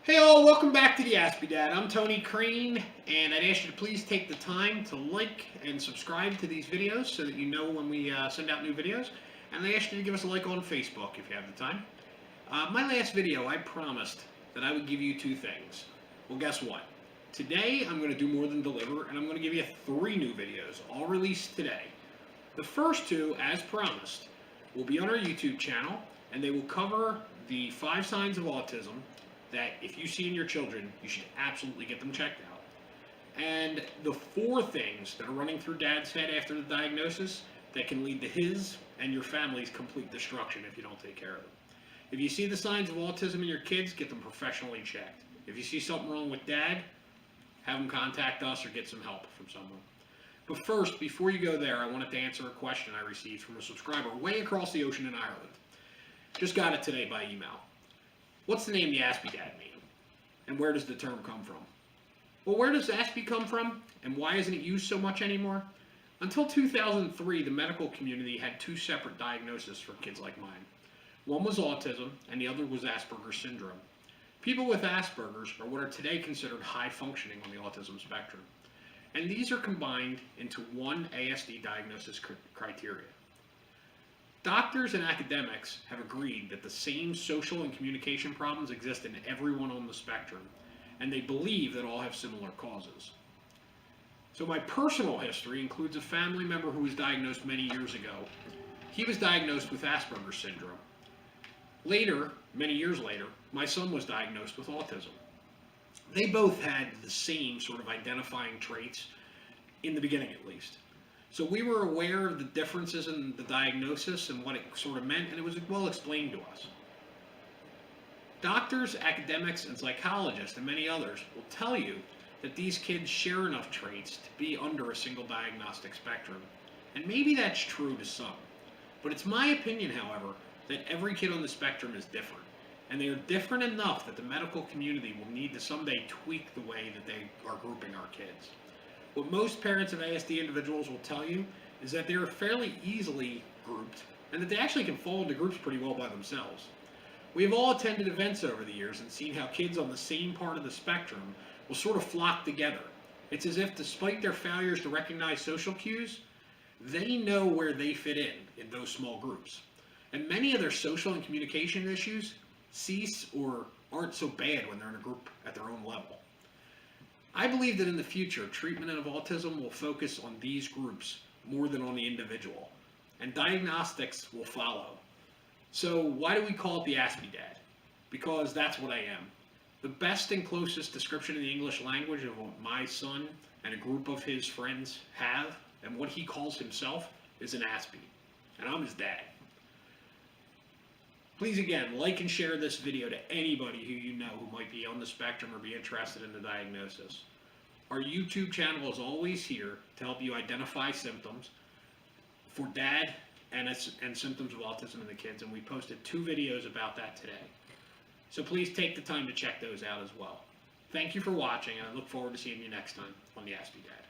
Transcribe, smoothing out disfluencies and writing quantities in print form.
Hey all, welcome back to the Aspie Dad. I'm Tony Crane, and I'd ask you to please take the time to like and subscribe to these videos so that you know when we send out new videos. And I ask you to give us a like on Facebook if you have the time. My last video, I promised that I would give you two things. Well, guess what? Today, I'm going to do more than deliver, and I'm going to give you 3 new videos, all released today. The first 2, as promised, will be on our YouTube channel, and they will cover the 5 signs of autism that if you see in your children, you should absolutely get them checked out. And the 4 things that are running through Dad's head after the diagnosis that can lead to his and your family's complete destruction if you don't take care of them. If you see the signs of autism in your kids, get them professionally checked. If you see something wrong with Dad, have them contact us or get some help from someone. But first, before you go there, I wanted to answer a question I received from a subscriber way across the ocean in Ireland. Just got it today by email. What's the name the Aspie Dad mean? And where does the term come from? Well, where does Aspie come from? And why isn't it used so much anymore? Until 2003, the medical community had 2 separate diagnoses for kids like mine. One was autism, and the other was Asperger's syndrome. People with Asperger's are what are today considered high functioning on the autism spectrum. And these are combined into one ASD diagnosis criteria. Doctors and academics have agreed that the same social and communication problems exist in everyone on the spectrum, and they believe that all have similar causes. So my personal history includes a family member who was diagnosed many years ago. He was diagnosed with Asperger's syndrome. Later, many years later, my son was diagnosed with autism. They both had the same sort of identifying traits, in the beginning at least. So we were aware of the differences in the diagnosis and what it sort of meant, and it was well explained to us. Doctors, academics, and psychologists, and many others will tell you that these kids share enough traits to be under a single diagnostic spectrum. And maybe that's true to some. But it's my opinion, however, that every kid on the spectrum is different. And they are different enough that the medical community will need to someday tweak the way that they are grouping our kids. What most parents of ASD individuals will tell you is that they are fairly easily grouped and that they actually can fall into groups pretty well by themselves. We have all attended events over the years and seen how kids on the same part of the spectrum will sort of flock together. It's as if, despite their failures to recognize social cues, they know where they fit in those small groups. And many of their social and communication issues cease or aren't so bad when they're in a group at their own level. I believe that in the future, treatment of autism will focus on these groups more than on the individual, and diagnostics will follow. So why do we call it the Aspie Dad? Because that's what I am. The best and closest description in the English language of what my son and a group of his friends have, and what he calls himself, is an Aspie, and I'm his dad. Please again, like and share this video to anybody who you know who might be on the spectrum or be interested in the diagnosis. Our YouTube channel is always here to help you identify symptoms for Dad and symptoms of autism in the kids, and we posted 2 videos about that today. So please take the time to check those out as well. Thank you for watching, and I look forward to seeing you next time on the Aspie Dad.